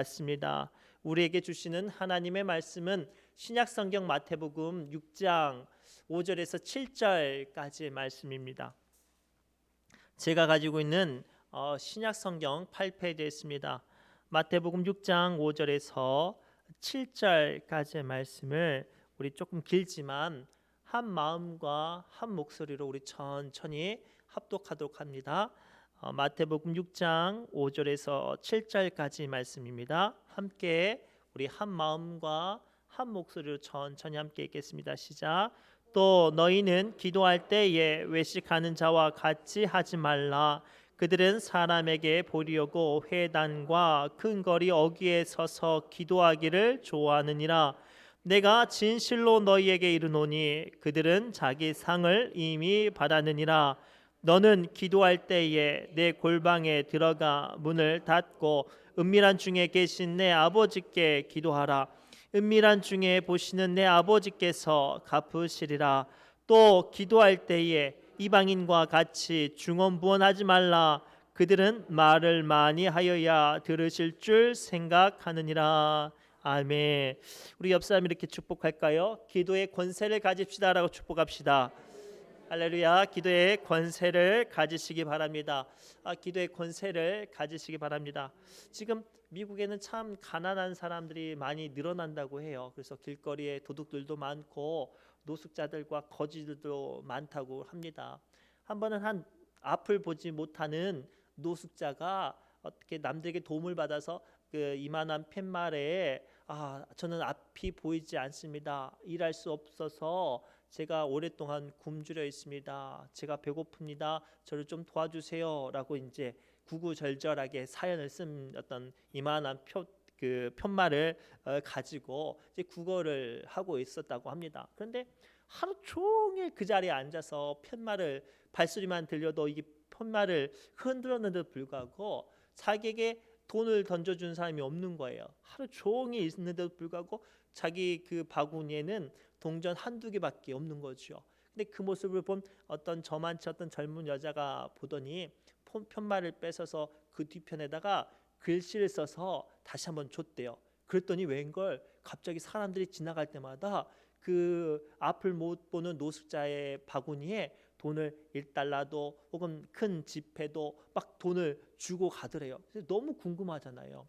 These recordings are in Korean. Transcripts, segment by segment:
맞습니다. 우리에게 주시는 하나님의 말씀은 신약성경 마태복음 6장 5절에서 7절까지의 말씀입니다. 제가 가지고 있는 신약성경 8페이지에 있습니다. 마태복음 6장 5절에서 7절까지의 말씀을 우리 조금 길지만 한 마음과 한 목소리로 우리 천천히 합독하도록 합니다. 마태복음 6장 5절에서 7절까지 말씀입니다. 함께 우리 한 마음과 한 목소리로 천천히 함께 읽겠습니다. 시작. 또 너희는 기도할 때에 외식하는 자와 같이 하지 말라. 그들은 사람에게 보리려고 회당과 큰 거리 어귀에 서서 기도하기를 좋아하느니라. 내가 진실로 너희에게 이르노니 그들은 자기 상을 이미 받았느니라. 너는 기도할 때에 내 골방에 들어가 문을 닫고 은밀한 중에 계신 내 아버지께 기도하라. 은밀한 중에 보시는 내 아버지께서 갚으시리라. 또 기도할 때에 이방인과 같이 중언부언하지 말라. 그들은 말을 많이 하여야 들으실 줄 생각하느니라. 아멘. 우리 옆 사람 이렇게 축복할까요? 기도의 권세를 가집시다라고 축복합시다. 할렐루야. 기도의 권세를 가지시기 바랍니다. 기도의 권세를 가지시기 바랍니다. 지금 미국에는 참 가난한 사람들이 많이 늘어난다고 해요. 그래서 길거리에 도둑들도 많고 노숙자들과 거지들도 많다고 합니다. 한 번은 한 앞을 보지 못하는 노숙자가 어떻게 남들에게 도움을 받아서 그 이만한 팻말에 저는 앞이 보이지 않습니다. 일할 수 없어서 제가 오랫동안 굶주려 있습니다. 제가 배고픕니다. 저를 좀 도와주세요라고 이제 구구절절하게 사연을 쓴 어떤 이만한 푯말을 가지고 이제 구걸을 하고 있었다고 합니다. 그런데 하루 종일 그 자리에 앉아서 푯말을 발소리만 들려도 이게 푯말을 흔들었는데도 불구하고 자기에게 돈을 던져준 사람이 없는 거예요. 하루 종일 있는데도 불구하고 자기 그 바구니에는 동전 한두 개밖에 없는 거죠. 근데 그 모습을 본 어떤 저만치 어떤 젊은 여자가 보더니 푯말을 뺏어서 그 뒤편에다가 글씨를 써서 다시 한번 줬대요. 그랬더니 웬걸 갑자기 사람들이 지나갈 때마다 그 앞을 못 보는 노숙자의 바구니에 돈을 1달러도 혹은 큰 지폐도 막 돈을 주고 가더래요. 그래서 너무 궁금하잖아요.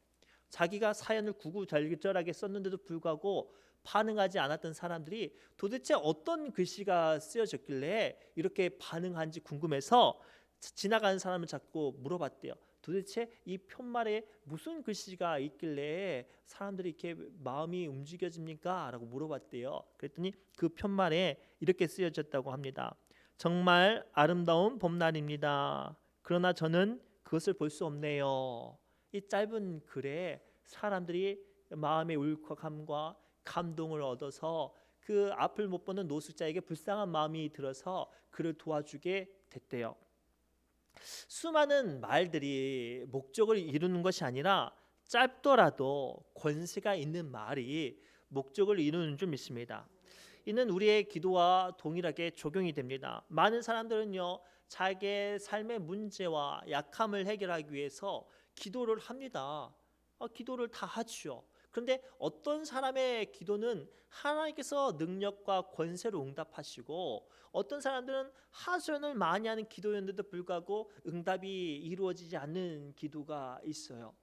자기가 사연을 구구절절하게 썼는데도 불구하고 반응하지 않았던 사람들이 도대체 어떤 글씨가 쓰여졌길래 이렇게 반응한지 궁금해서 지나가는 사람을 자꾸 물어봤대요. 도대체 이 푯말에 무슨 글씨가 있길래 사람들이 이렇게 마음이 움직여집니까? 라고 물어봤대요. 그랬더니 그 푯말에 이렇게 쓰여졌다고 합니다. 정말 아름다운 봄날입니다. 그러나 저는 그것을 볼 수 없네요. 이 짧은 글에 사람들이 마음의 울컥함과 감동을 얻어서 그 앞을 못 보는 노숙자에게 불쌍한 마음이 들어서 그를 도와주게 됐대요. 수많은 말들이 목적을 이루는 것이 아니라 짧더라도 권세가 있는 말이 목적을 이루는 줄 믿습니다. 이는 우리의 기도와 동일하게 적용이 됩니다. 많은 사람들은요, 자기의 삶의 문제와 약함을 해결하기 위해서 기도를 합니다. 기도를 다 하죠. 그런데 어떤 사람의 기도는 하나님께서 능력과 권세로 응답하시고 어떤 사람들은 하소연을 많이 하는 기도였는데도 불구하고 응답이 이루어지지 않는 기도가 있어요.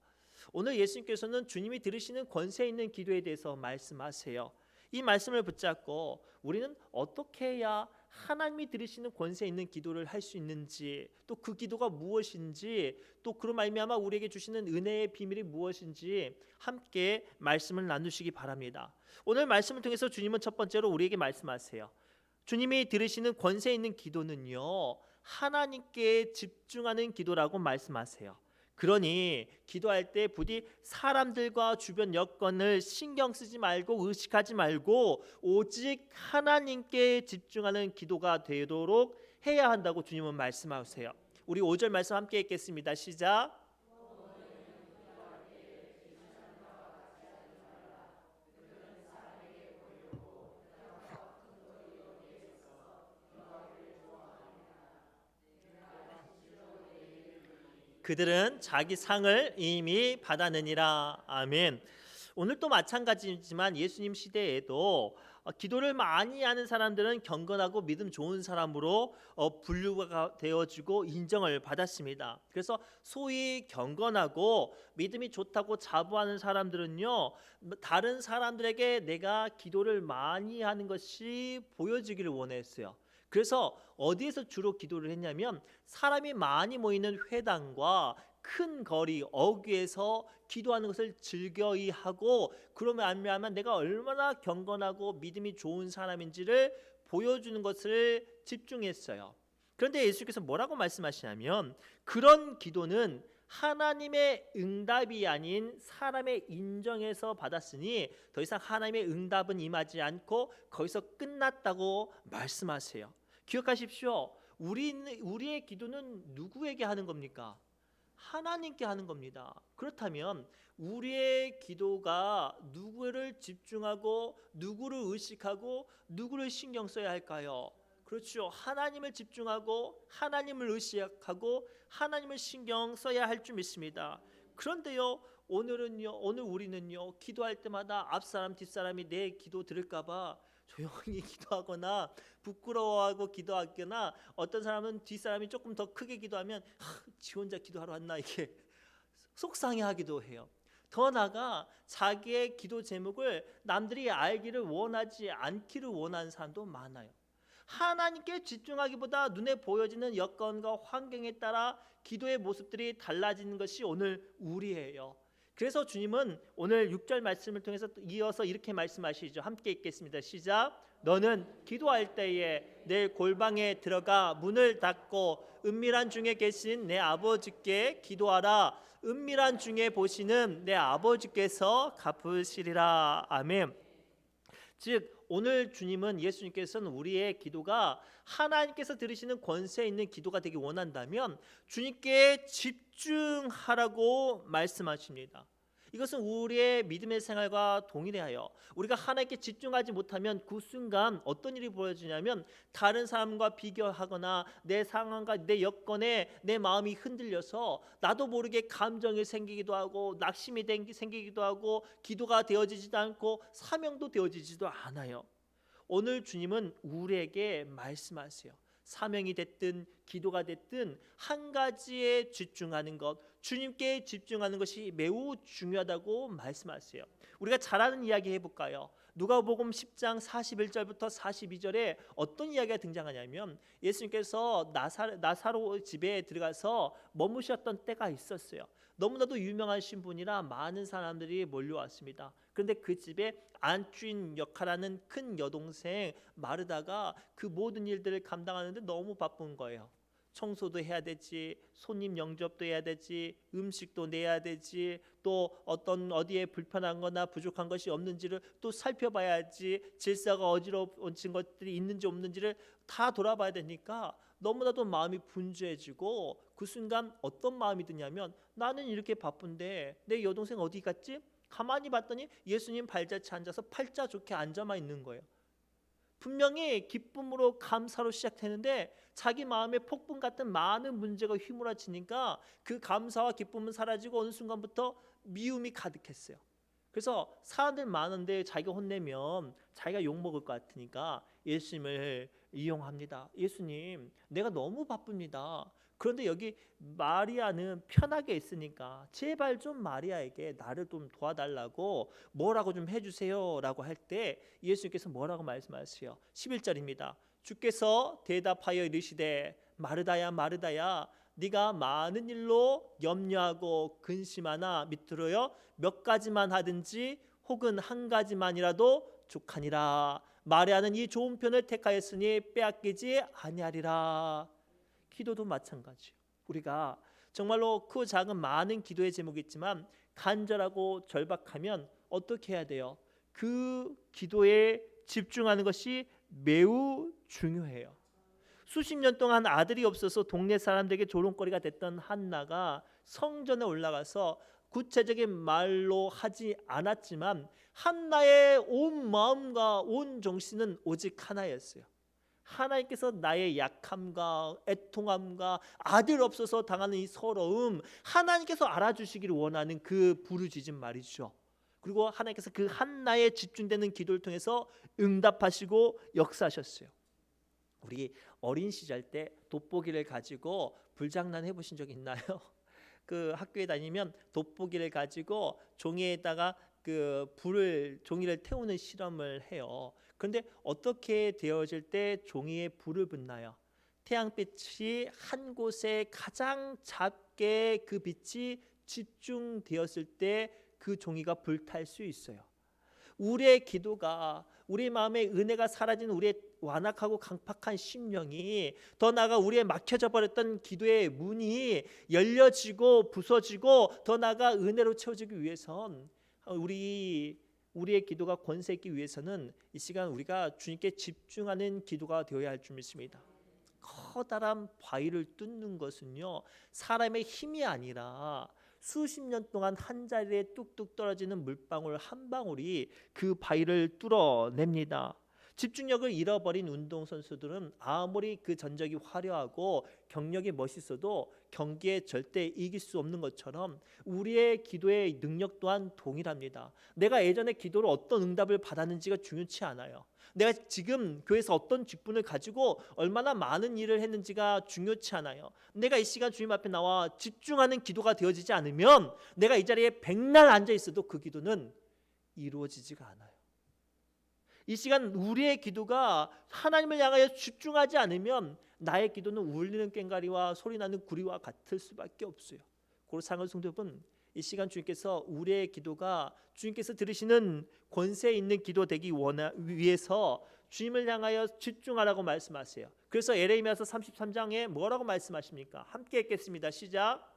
오늘 예수님께서는 주님이 들으시는 권세 있는 기도에 대해서 말씀하세요. 이 말씀을 붙잡고 우리는 어떻게 해야 하나님이 들으시는 권세 있는 기도를 할 수 있는지, 또 그 기도가 무엇인지, 또 그로 말미암아 우리에게 주시는 은혜의 비밀이 무엇인지 함께 말씀을 나누시기 바랍니다. 오늘 말씀을 통해서 주님은 첫 번째로 우리에게 말씀하세요. 주님이 들으시는 권세 있는 기도는요, 하나님께 집중하는 기도라고 말씀하세요. 그러니 기도할 때 부디 사람들과 주변 여건을 신경 쓰지 말고 의식하지 말고 오직 하나님께 집중하는 기도가 되도록 해야 한다고 주님은 말씀하세요. 우리 5절 말씀 함께 읽겠습니다. 시작. 그들은 자기 상을 이미 받았느니라. 아멘. 오늘도 마찬가지지만 예수님 시대에도 기도를 많이 하는 사람들은 경건하고 믿음 좋은 사람으로 분류가 되어지고 인정을 받았습니다. 그래서 소위 경건하고 믿음이 좋다고 자부하는 사람들은요, 다른 사람들에게 내가 기도를 많이 하는 것이 보여지기를 원했어요. 그래서 어디에서 주로 기도를 했냐면 사람이 많이 모이는 회당과 큰 거리 어귀에서 기도하는 것을 즐겨이 하고, 그러면 안면하면 내가 얼마나 경건하고 믿음이 좋은 사람인지를 보여주는 것을 집중했어요. 그런데 예수께서 뭐라고 말씀하시냐면 그런 기도는 하나님의 응답이 아닌 사람의 인정에서 받았으니 더 이상 하나님의 응답은 임하지 않고 거기서 끝났다고 말씀하세요. 기억하십시오. 우리의 기도는 누구에게 하는 겁니까? 하나님께 하는 겁니다. 그렇다면 우리의 기도가 누구를 집중하고 누구를 의식하고 누구를 신경 써야 할까요? 그렇죠. 하나님을 집중하고 하나님을 의식하고 하나님을 신경 써야 할 줄 믿습니다. 그런데요, 오늘 우리는요, 기도할 때마다 앞사람 뒷사람이 내 기도 들을까봐 조용히 기도하거나 부끄러워하고 기도하거나, 어떤 사람은 뒷사람이 조금 더 크게 기도하면 지 혼자 기도하러 왔나 이게 속상해하기도 해요. 더 나아가 자기의 기도 제목을 남들이 알기를 원하지 않기를 원하는 사람도 많아요. 하나님께 집중하기보다 눈에 보여지는 여건과 환경에 따라 기도의 모습들이 달라지는 것이 오늘 우리예요. 그래서 주님은 오늘 6절 말씀을 통해서 이어서 이렇게 말씀하시죠. 함께 읽겠습니다. 시작. 너는 기도할 때에 내 골방에 들어가 문을 닫고 은밀한 중에 계신 내 아버지께 기도하라. 은밀한 중에 보시는 내 아버지께서 갚으시리라. 아멘. 즉 오늘 주님은, 예수님께서는 우리의 기도가 하나님께서 들으시는 권세 있는 기도가 되기 원한다면 주님께 집중하라고 말씀하십니다. 이것은 우리의 믿음의 생활과 동일해요. 우리가 하나님께 집중하지 못하면 그 순간 어떤 일이 벌어지냐면 다른 사람과 비교하거나 내 상황과 내 여건에 내 마음이 흔들려서 나도 모르게 감정이 생기기도 하고 낙심이 생기기도 하고 기도가 되어지지도 않고 사명도 되어지지도 않아요. 오늘 주님은 우리에게 말씀하세요. 사명이 됐든 기도가 됐든 한 가지에 집중하는 것, 주님께 집중하는 것이 매우 중요하다고 말씀하세요. 우리가 잘 아는 이야기 해볼까요? 누가복음 10장 41절부터 42절에 어떤 이야기가 등장하냐면 예수님께서 나사로 집에 들어가서 머무셨던 때가 있었어요. 너무나도 유명한 신분이라 많은 사람들이 몰려왔습니다. 그런데 그 집에 안주인 역할하는 큰 여동생 마르다가 그 모든 일들을 감당하는데 너무 바쁜 거예요. 청소도 해야 되지, 손님 영접도 해야 되지, 음식도 내야 되지, 또 어디에 불편한 거나 부족한 것이 없는지를 또 살펴봐야지, 질서가 어지러워진 것들이 있는지 없는지를 다 돌아봐야 되니까 너무나도 마음이 분주해지고, 그 순간 어떤 마음이 드냐면 나는 이렇게 바쁜데 내 여동생 어디 갔지? 가만히 봤더니 예수님 발자취에 앉아서 팔자 좋게 앉아만 있는 거예요. 분명히 기쁨으로 감사로 시작되는데 자기 마음에 폭풍 같은 많은 문제가 휘몰아치니까 그 감사와 기쁨은 사라지고 어느 순간부터 미움이 가득했어요. 그래서 사람들 많은데 자기가 혼내면 자기가 욕먹을 것 같으니까 예수님을 이용합니다. 예수님, 내가 너무 바쁩니다. 그런데 여기 마리아는 편하게 있으니까 제발 좀 마리아에게 나를 좀 도와달라고 뭐라고 좀 해주세요 라고 할 때 예수님께서 뭐라고 말씀하세요? 11절입니다. 주께서 대답하여 이르시되 마르다야 마르다야, 네가 많은 일로 염려하고 근심하나 밑으로요 몇 가지만 하든지 혹은 한 가지만이라도 족하니라. 마리아는 이 좋은 편을 택하였으니 빼앗기지 아니하리라. 기도도 마찬가지예요. 우리가 정말로 그 작은 많은 기도의 제목이 있지만 간절하고 절박하면 어떻게 해야 돼요? 그 기도에 집중하는 것이 매우 중요해요. 수십 년 동안 아들이 없어서 동네 사람들에게 조롱거리가 됐던 한나가 성전에 올라가서 구체적인 말로 하지 않았지만 한나의 온 마음과 온 정신은 오직 하나였어요. 하나님께서 나의 약함과 애통함과 아들 없어서 당하는 이 서러움, 하나님께서 알아주시기를 원하는 그 부르짖음 말이죠. 그리고 하나님께서 그 한나에 집중되는 기도를 통해서 응답하시고 역사하셨어요. 우리 어린 시절 때 돋보기를 가지고 불장난 해보신 적 있나요? 그 학교에 다니면 돋보기를 가지고 종이에다가 그 종이를 태우는 실험을 해요. 그런데 어떻게 되어질 때 종이에 불을 붙나요? 태양빛이 한 곳에 가장 작게 그 빛이 집중되었을 때 그 종이가 불탈 수 있어요. 우리의 기도가, 우리 마음의 은혜가 사라진 우리의 완악하고 강팍한 심령이, 더 나아가 우리의 막혀져 버렸던 기도의 문이 열려지고 부서지고 더 나아가 은혜로 채워지기 위해선 우리의 기도가 권세 있기 위해서는 이 시간 우리가 주님께 집중하는 기도가 되어야 할 줄 믿습니다. 커다란 바위를 뚫는 것은요, 사람의 힘이 아니라 수십 년 동안 한 자리에 뚝뚝 떨어지는 물방울 한 방울이 그 바위를 뚫어냅니다. 집중력을 잃어버린 운동선수들은 아무리 그 전적이 화려하고 경력이 멋있어도 경기에 절대 이길 수 없는 것처럼 우리의 기도의 능력 또한 동일합니다. 내가 예전에 기도로 어떤 응답을 받았는지가 중요치 않아요. 내가 지금 교회에서 어떤 직분을 가지고 얼마나 많은 일을 했는지가 중요치 않아요. 내가 이 시간 주님 앞에 나와 집중하는 기도가 되어지지 않으면 내가 이 자리에 백날 앉아 있어도 그 기도는 이루어지지가 않아요. 이 시간 우리의 기도가 하나님을 향하여 집중하지 않으면 나의 기도는 울리는 꽹과리와 소리나는 구리와 같을 수밖에 없어요. 고로 사랑하는 성도 여러분, 이 시간 주님께서 우리의 기도가 주님께서 들으시는 권세 있는 기도 되기 위해서 주님을 향하여 집중하라고 말씀하세요. 그래서 에레미야서 33장에 뭐라고 말씀하십니까? 함께 읽겠습니다. 시작.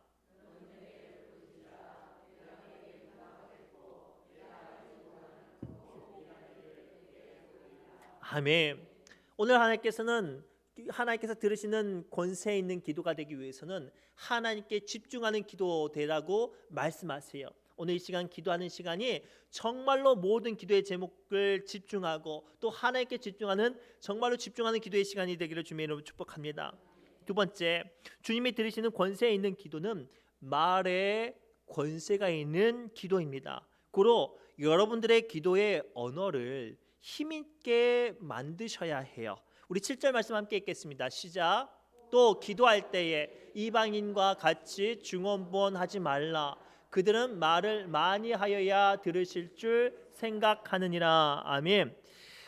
아멘. 오늘 하나님께서 들으시는 권세 있는 기도가 되기 위해서는 하나님께 집중하는 기도 되라고 말씀하세요. 오늘 이 시간 기도하는 시간이 정말로 모든 기도의 제목을 집중하고 또 하나님께 정말로 집중하는 기도의 시간이 되기를 주님의 이름으로 축복합니다. 두 번째, 주님이 들으시는 권세 있는 기도는 말에 권세가 있는 기도입니다. 고로 여러분들의 기도의 언어를 힘있게 만드셔야 해요. 우리 7절 말씀 함께 읽겠습니다. 시작. 또 기도할 때에 이방인과 같이 중언부언하지 말라. 그들은 말을 많이 하여야 들으실 줄 생각하느니라. 아멘.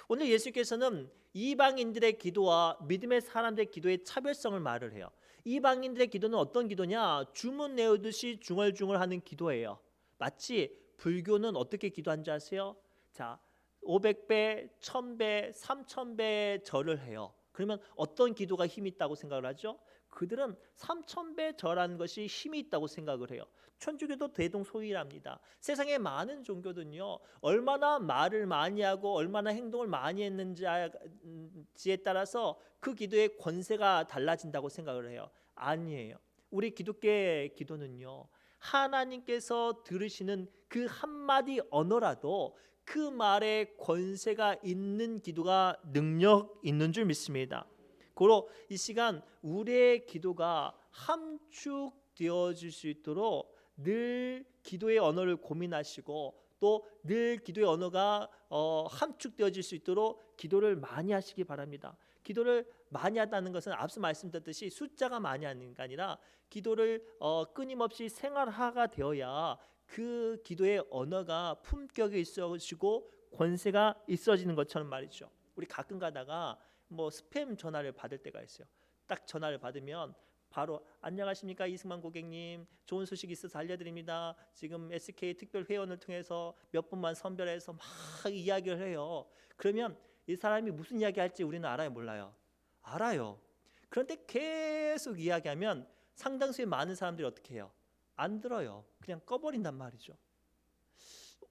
오늘 예수께서는 이방인들의 기도와 믿음의 사람들의 기도의 차별성을 말을 해요. 이방인들의 기도는 어떤 기도냐? 주문 외우듯이 중얼중얼하는 기도예요. 마치 불교는 어떻게 기도하는지 아세요? 자, 500배, 1000배, 3000배 절을 해요. 그러면 어떤 기도가 힘이 있다고 생각을 하죠? 그들은 3000배 절하는 것이 힘이 있다고 생각을 해요. 천주교도 대동소이랍니다. 세상의 많은 종교들은요, 얼마나 말을 많이 하고 얼마나 행동을 많이 했는지에 따라서 그 기도의 권세가 달라진다고 생각을 해요. 아니에요. 우리 기독교의 기도는요, 하나님께서 들으시는 그 한마디 언어라도 그 말에 권세가 있는 기도가 능력 있는 줄 믿습니다. 고로 이 시간 우리의 기도가 함축되어질 수 있도록 늘 기도의 언어를 고민하시고 또 늘 기도의 언어가 함축되어질 수 있도록 기도를 많이 하시기 바랍니다. 기도를 많이 한다는 것은 앞서 말씀드렸듯이 숫자가 많이 하는 게 아니라 기도를 끊임없이 생활화가 되어야 그 기도의 언어가 품격이 있어지고 권세가 있어지는 것처럼 말이죠. 우리 가끔 가다가 뭐 스팸 전화를 받을 때가 있어요. 딱 전화를 받으면 바로 안녕하십니까 이승만 고객님, 좋은 소식 있어서 알려드립니다. 지금 SK 특별 회원을 통해서 몇 분만 선별해서 막 이야기를 해요. 그러면 이 사람이 무슨 이야기 할지 우리는 알아요, 몰라요? 알아요. 그런데 계속 이야기하면 상당수의 많은 사람들이 어떻게 해요? 안 들어요. 그냥 꺼버린단 말이죠.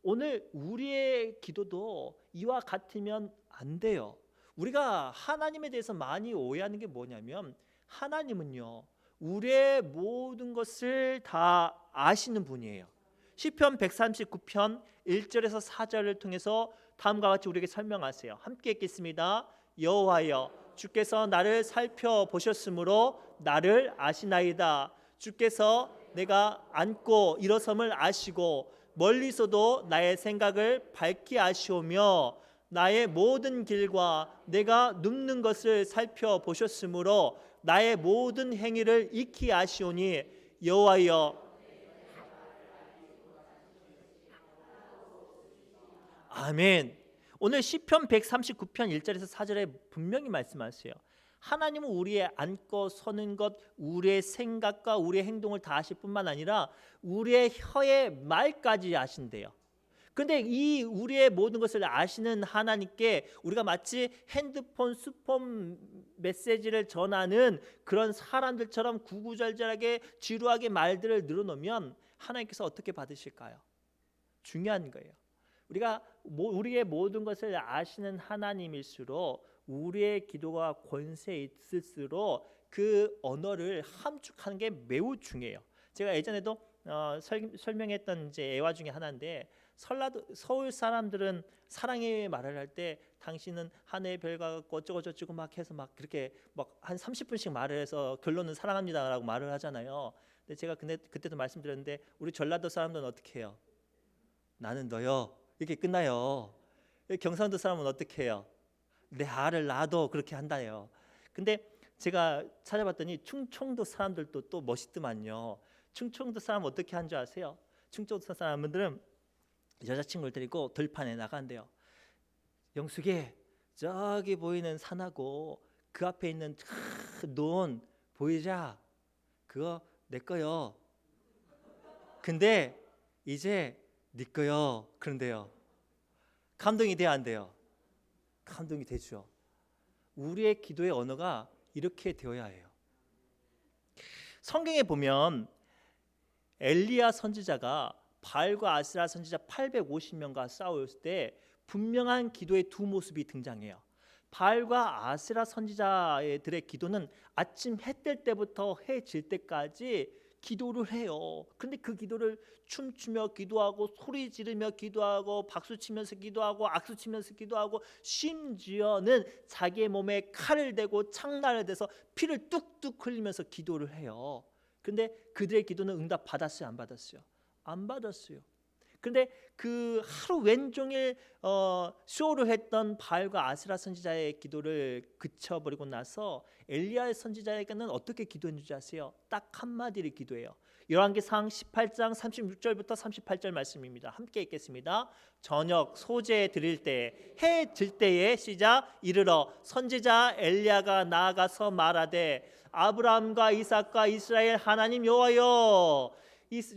오늘 우리의 기도도 이와 같으면 안 돼요. 우리가 하나님에 대해서 많이 오해하는 게 뭐냐면, 하나님은요, 우리의 모든 것을 다 아시는 분이에요. 시편 139편 1절에서 4절을 통해서 다음과 같이 우리에게 설명하세요. 함께 읽겠습니다. 여호와여, 주께서 나를 살펴보셨으므로 나를 아시나이다. 주께서 내가 앉고 일어섬을 아시고 멀리서도 나의 생각을 밝히 아시오며 나의 모든 길과 내가 눕는 것을 살펴보셨으므로 나의 모든 행위를 익히 아시오니 여호와여. 아멘. 오늘 시편 139편 1절에서 4절에 분명히 말씀하세요. 하나님은 우리의 앉고 서는 것, 우리의 생각과 우리의 행동을 다 아실 뿐만 아니라 우리의 혀의 말까지 아신대요. 그런데 이 우리의 모든 것을 아시는 하나님께 우리가 마치 핸드폰 스폰 메시지를 전하는 그런 사람들처럼 구구절절하게 지루하게 말들을 늘어놓으면 하나님께서 어떻게 받으실까요? 중요한 거예요. 우리가 우리의 모든 것을 아시는 하나님일수록 우리의 기도가 권세 있을수록 그 언어를 함축하는 게 매우 중요해요. 제가 예전에도 설명했던 이제 애화 중에 하나인데 서울 사람들은 사랑의 말을 할 때 당신은 하늘의 별과 같고 어쩌고 저쩌고 막 해서 막 그렇게 막 한 30분씩 말을 해서 결론은 사랑합니다라고 말을 하잖아요. 근데 제가 그때도 말씀드렸는데 우리 전라도 사람들은 어떻게 해요? 나는 너요. 이렇게 끝나요. 경상도 사람은 어떻게 해요? 내 알을 낳아도 그렇게 한다요. 근데 제가 찾아봤더니 충청도 사람들도 또 멋있더만요. 충청도 사람 어떻게 한 줄 아세요? 충청도 사람들은 여자친구를 데리고 들판에 나간대요. 영숙이 저기 보이는 산하고 그 앞에 있는 논 보이자? 그거 내 거요. 근데 이제 네 거요. 그런데요. 감동이 돼야 안 돼요? 감동이 되죠. 우리의 기도의 언어가 이렇게 되어야 해요. 성경에 보면 엘리야 선지자가 바알과 아세라 선지자 850명과 싸웠을 때 분명한 기도의 두 모습이 등장해요. 바알과 아세라 선지자들의 기도는 아침 해 뜰 때부터 해 질 때까지 기도를 해요. 그런데 그 기도를 춤추며 기도하고 소리 지르며 기도하고 박수 치면서 기도하고 악수 치면서 기도하고 심지어는 자기의 몸에 칼을 대고 창날을 대서 피를 뚝뚝 흘리면서 기도를 해요. 그런데 그들의 기도는 응답 받았어요, 안 받았어요? 안 받았어요. 그런데 그 하루 왼종일 쇼를 했던 바알과 아세라 선지자의 기도를 그쳐버리고 나서 엘리야 선지자에게는 어떻게 기도했는지 아세요? 딱 한마디를 기도해요. 열왕기상 18장 36절부터 38절 말씀입니다. 함께 읽겠습니다. 저녁 소재 드릴 때 해 질 때에 시작 이르러 선지자 엘리야가 나아가서 말하되 아브라함과 이삭과 이스라엘 하나님 여호와여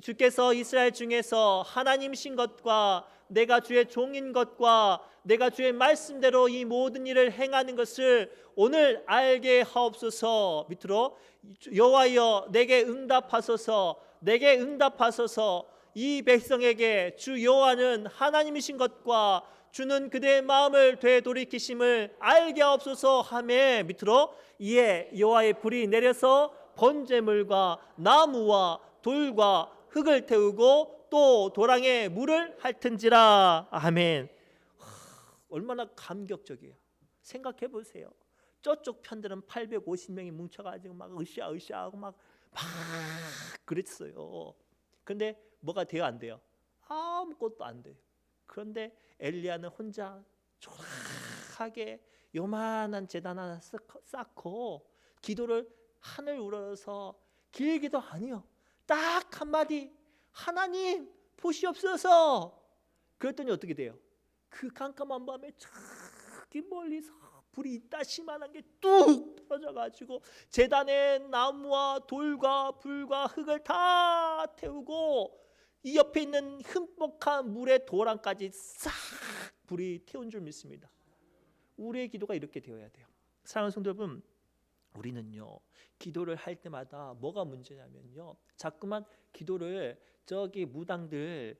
주께서 이스라엘 중에서 하나님이신 것과 내가 주의 종인 것과 내가 주의 말씀대로 이 모든 일을 행하는 것을 오늘 알게 하옵소서. 밑으로 여호와여 내게 응답하소서. 내게 응답하소서. 이 백성에게 주 여호와는 하나님이신 것과 주는 그대의 마음을 되돌이키심을 알게 하옵소서 하매 밑으로 이에 여호와의 불이 내려서 번제물과 나무와 돌과 흙을 태우고 또 도랑에 물을 핥은지라. 아멘. 얼마나 감격적이에요. 생각해 보세요. 저쪽 편들은 850명이 뭉쳐가지고 막 으쌰으쌰하고 막 그랬어요. 그런데 뭐가 돼요, 안 돼요? 아무것도 안 돼요. 그런데 엘리야는 혼자 초라하게 요만한 제단 하나 쌓고 기도를 하늘 우러러서 길기도 아니요. 딱 한마디 하나님 보시옵소서. 그랬더니 어떻게 돼요? 그 깜깜한 밤에 저기 멀리서 불이 이따시만한 게 뚝 떨어져가지고 제단에 나무와 돌과 불과 흙을 다 태우고 이 옆에 있는 흠뻑한 물의 도랑까지 싹 불이 태운 줄 믿습니다. 우리의 기도가 이렇게 되어야 돼요. 사랑하는 성도 여러분, 우리는요 기도를 할 때마다 뭐가 문제냐면요 자꾸만 기도를 저기 무당들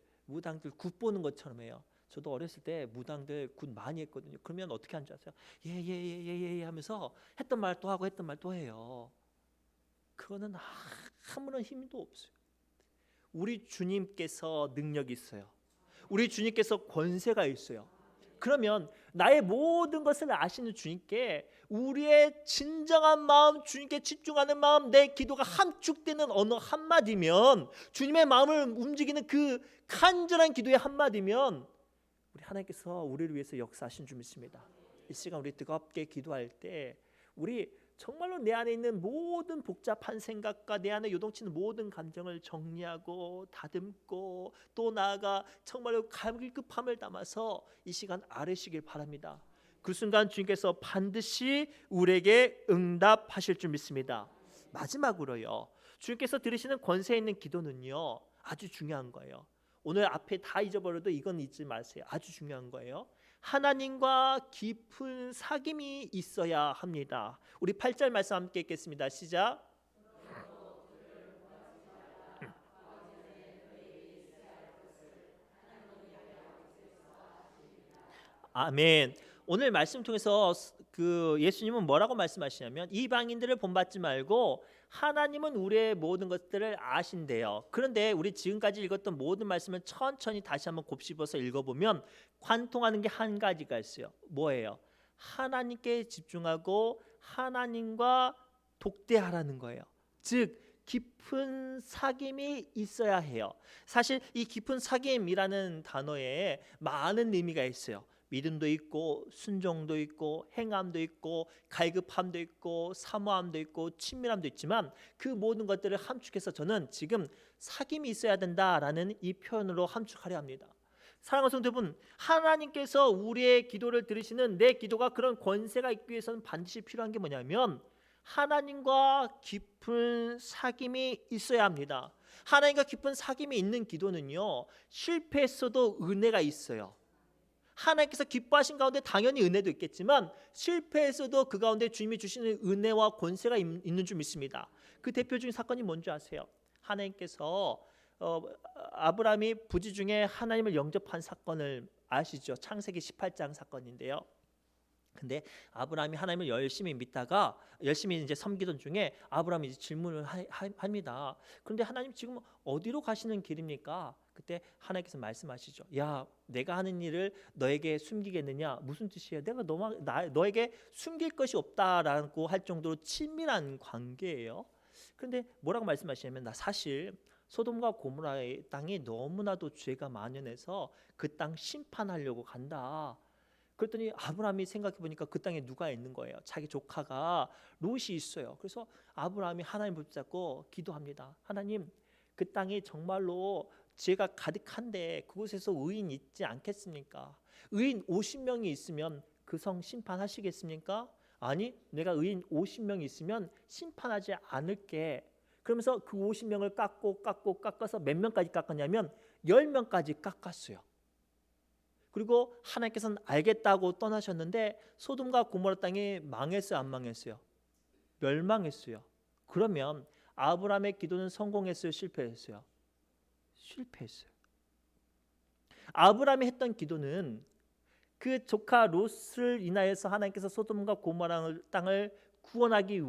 굿 보는 것처럼 해요. 저도 어렸을 때 무당들 굿 많이 했거든요. 그러면 어떻게 하는 줄 아세요? 예예예예 하면서 했던 말 또 하고 했던 말 또 해요. 그거는 아무런 힘도 없어요. 우리 주님께서 능력이 있어요. 우리 주님께서 권세가 있어요. 그러면 나의 모든 것을 아시는 주님께 우리의 진정한 마음, 주님께 집중하는 마음, 내 기도가 함축되는 어느 한마디면, 주님의 마음을 움직이는 그 간절한 기도의 한마디면 우리 하나님께서 우리를 위해서 역사하신 줄 믿습니다. 이 시간 우리 뜨겁게 기도할 때 우리 정말로 내 안에 있는 모든 복잡한 생각과 내 안에 요동치는 모든 감정을 정리하고 다듬고 또 나아가 정말로 갈급함을 담아서 이 시간 아뢰시길 바랍니다. 그 순간 주님께서 반드시 우리에게 응답하실 줄 믿습니다. 마지막으로요, 주님께서 들으시는 권세 있는 기도는요 아주 중요한 거예요. 오늘 앞에 다 잊어버려도 이건 잊지 마세요. 아주 중요한 거예요. 하나님과 깊은 사귐이 있어야 합니다. 우리 8절 말씀 함께 읽겠습니다. 시작. 아멘. 오늘 말씀 통해서 예수님은 뭐라고 말씀하시냐면 이방인들을 본받지 말고 하나님은 우리의 모든 것들을 아신대요. 그런데 우리 지금까지 읽었던 모든 말씀을 천천히 다시 한번 곱씹어서 읽어보면 관통하는 게 한 가지가 있어요. 뭐예요? 하나님께 집중하고 하나님과 독대하라는 거예요. 즉 깊은 사귐이 있어야 해요. 사실 이 깊은 사귐이라는 단어에 많은 의미가 있어요. 믿음도 있고 순종도 있고 행함도 있고 갈급함도 있고 사모함도 있고 친밀함도 있지만 그 모든 것들을 함축해서 저는 지금 사귐이 있어야 된다라는 이 표현으로 함축하려 합니다. 사랑하는 성도 여러분, 하나님께서 우리의 기도를 들으시는 내 기도가 그런 권세가 있기 위해서는 반드시 필요한 게 뭐냐면 하나님과 깊은 사귐이 있어야 합니다. 하나님과 깊은 사귐이 있는 기도는요 실패했어도 은혜가 있어요. 하나님께서 기뻐하신 가운데 당연히 은혜도 있겠지만 실패했어도 그 가운데 주님이 주시는 은혜와 권세가 있는 줄 믿습니다. 그 대표적인 사건이 뭔지 아세요? 하나님께서 아브라함이 부지 중에 하나님을 영접한 사건을 아시죠? 창세기 18장 사건인데요. 근데 아브라함이 하나님을 열심히 믿다가 열심히 이제 섬기던 중에 아브라함이 이제 질문을 합니다. 그런데 하나님 지금 어디로 가시는 길입니까? 그때 하나님께서 말씀하시죠. 야, 내가 하는 일을 너에게 숨기겠느냐? 무슨 뜻이에요? 내가 너에게 숨길 것이 없다라고 할 정도로 친밀한 관계예요. 그런데 뭐라고 말씀하시냐면 나 사실 소돔과 고모라의 땅이 너무나도 죄가 만연해서 그 땅 심판하려고 간다. 그랬더니 아브라함이 생각해 보니까 그 땅에 누가 있는 거예요? 자기 조카가 롯이 있어요. 그래서 아브라함이 하나님 붙잡고 기도합니다. 하나님, 그 땅이 정말로 죄가 가득한데 그곳에서 의인 있지 않겠습니까? 의인 50명이 있으면 그 성 심판하시겠습니까? 아니, 내가 의인 50명이 있으면 심판하지 않을게. 그러면서 그 50명을 깎아서 몇 명까지 깎았냐면 10명까지 깎았어요. 그리고 하나님께서는 알겠다고 떠나셨는데 소돔과 고모라 땅이 망했어요, 안 망했어요? 멸망했어요. 그러면 아브라함의 기도는 성공했어요, 실패했어요? 실패했어요. 아브라함이 했던 기도는 그 조카 롯을 인하여서 하나님께서 소돔과 고모라 땅을 구원하기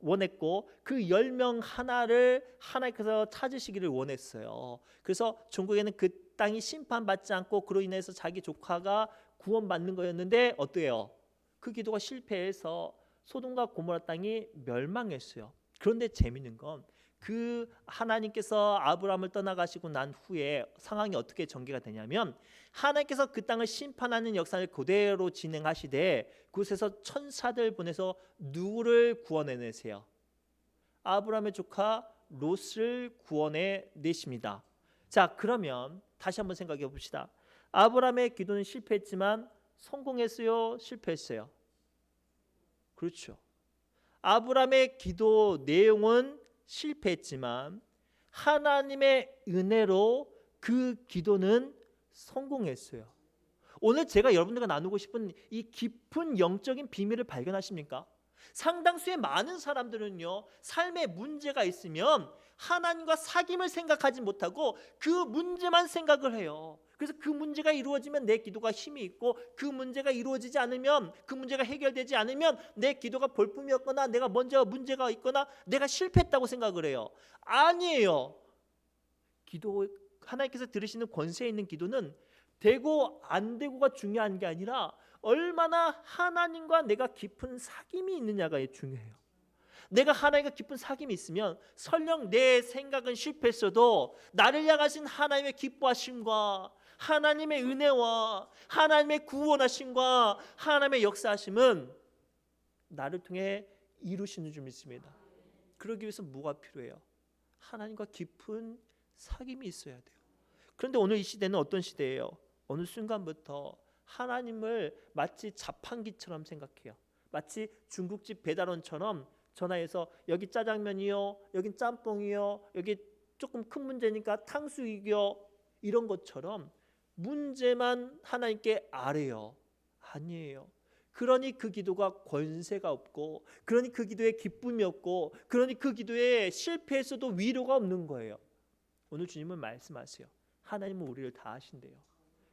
원했고 그 10명 하나를 하나님께서 찾으시기를 원했어요. 그래서 종국에는 그 땅이 심판받지 않고 그로 인해서 자기 조카가 구원받는 거였는데 어때요? 그 기도가 실패해서 소돔과 고모라 땅이 멸망했어요. 그런데 재밌는 건 그 하나님께서 아브라함을 떠나가시고 난 후에 상황이 어떻게 전개가 되냐면 하나님께서 그 땅을 심판하는 역사를 그대로 진행하시되 그곳에서 천사들 보내서 누구를 구원해내세요? 아브라함의 조카 롯을 구원해내십니다. 자, 그러면 다시 한번 생각해 봅시다. 아브라함의 기도는 실패했지만 성공했어요? 실패했어요? 그렇죠. 아브라함의 기도 내용은 실패했지만 하나님의 은혜로 그 기도는 성공했어요. 오늘 제가 여러분들과 나누고 싶은 이 깊은 영적인 비밀을 발견하십니까? 상당수의 많은 사람들은요, 삶에 문제가 있으면 하나님과 사귐을 생각하지 못하고 그 문제만 생각을 해요. 그래서 그 문제가 이루어지면 내 기도가 힘이 있고 그 문제가 이루어지지 않으면, 그 문제가 해결되지 않으면 내 기도가 볼품이었거나 내가 먼저 문제가 있거나 내가 실패했다고 생각을 해요. 아니에요. 기도, 하나님께서 들으시는 권세 있는 기도는 되고 안 되고가 중요한 게 아니라 얼마나 하나님과 내가 깊은 사귐이 있느냐가 중요해요. 내가 하나님과 깊은 사귐이 있으면 설령 내 생각은 실패했어도 나를 향하신 하나님의 기뻐하심과 하나님의 은혜와 하나님의 구원하심과 하나님의 역사하심은 나를 통해 이루시는 줄 믿습니다. 그러기 위해서 뭐가 필요해요? 하나님과 깊은 사귐이 있어야 돼요. 그런데 오늘 이 시대는 어떤 시대예요? 어느 순간부터 하나님을 마치 자판기처럼 생각해요. 마치 중국집 배달원처럼 전화해서 여기 짜장면이요, 여긴 짬뽕이요, 여기 조금 큰 문제니까 탕수육이요, 이런 것처럼 문제만 하나님께 아뢰요. 아니에요. 그러니 그 기도가 권세가 없고, 그러니 그 기도에 기쁨이 없고, 그러니 그 기도에 실패했어도 위로가 없는 거예요. 오늘 주님은 말씀하세요. 하나님은 우리를 다 아신대요.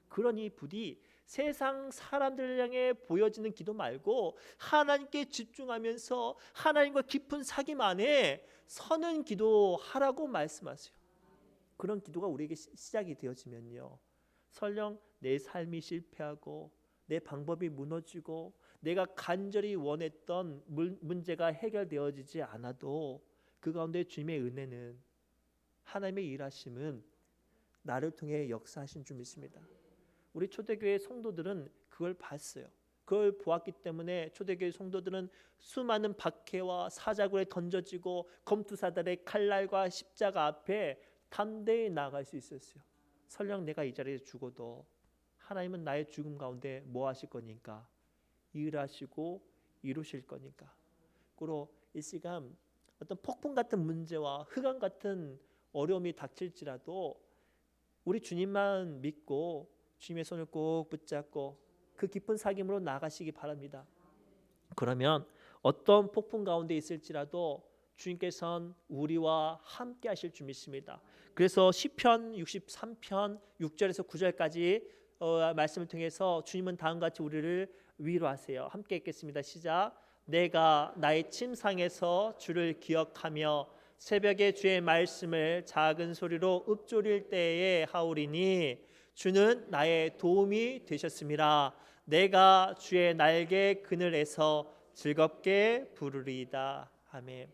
그러니 부디 세상 사람들을 향해 보여지는 기도 말고 하나님께 집중하면서 하나님과 깊은 사귐 안에 서는 기도하라고 말씀하세요. 그런 기도가 우리에게 시작이 되어지면요, 설령 내 삶이 실패하고 내 방법이 무너지고 내가 간절히 원했던 문제가 해결되어지지 않아도 그 가운데 주님의 은혜는, 하나님의 일하심은 나를 통해 역사하신 줄 믿습니다. 우리 초대교회 성도들은 그걸 봤어요. 그걸 보았기 때문에 초대교회 성도들은 수많은 박해와 사자굴에 던져지고 검투사들의 칼날과 십자가 앞에 담대히 나아갈 수 있었어요. 설령 내가 이 자리에 죽어도 하나님은 나의 죽음 가운데 뭐 하실 거니까? 일하시고 이루실 거니까. 그리고 이 시간 어떤 폭풍 같은 문제와 흑암 같은 어려움이 닥칠지라도 우리 주님만 믿고 주님의 손을 꼭 붙잡고 그 깊은 사귐으로 나가시기 바랍니다. 그러면 어떤 폭풍 가운데 있을지라도 주님께서는 우리와 함께 하실 줄 믿습니다. 그래서 시편 63편 6절에서 9절까지 말씀을 통해서 주님은 다음과 같이 우리를 위로하세요. 함께 읽겠습니다. 시작. 내가 나의 침상에서 주를 기억하며 새벽에 주의 말씀을 작은 소리로 읊조릴 때에 하오리니 주는 나의 도움이 되셨습니다. 내가 주의 날개 그늘에서 즐겁게 부르리이다. 아멘.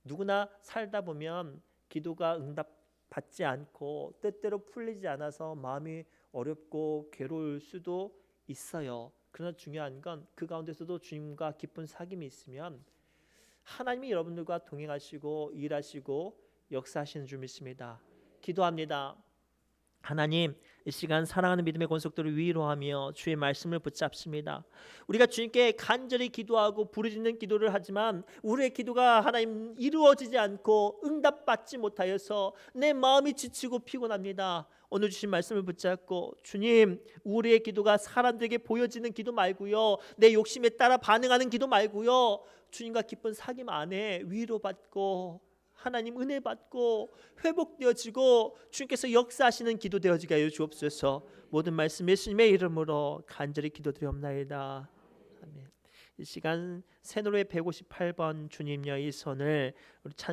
누구나 살다 보면 기도가 응답받지 않고 뜻대로 풀리지 않아서 마음이 어렵고 괴로울 수도 있어요. 그러나 중요한 건 그 가운데서도 주님과 깊은 사귐이 있으면 하나님이 여러분들과 동행하시고 일하시고 역사하시는 줄 믿습니다. 기도합니다. 하나님, 이 시간 사랑하는 믿음의 권속들을 위로하며 주의 말씀을 붙잡습니다. 우리가 주님께 간절히 기도하고 부르짖는 기도를 하지만 우리의 기도가 하나님 이루어지지 않고 응답받지 못하여서 내 마음이 지치고 피곤합니다. 오늘 주신 말씀을 붙잡고 주님, 우리의 기도가 사람들에게 보여지는 기도 말고요, 내 욕심에 따라 반응하는 기도 말고요, 주님과 깊은 사귐 안에 위로받고 하나님 은혜 받고 회복되어지고 주님께서 역사하시는 기도 되어지게 하여 주옵소서. 모든 말씀 예수님의 이름으로 간절히 기도드리옵나이다. 아멘. 이 시간 새노래 158번 주님여 이 손을 우리 찬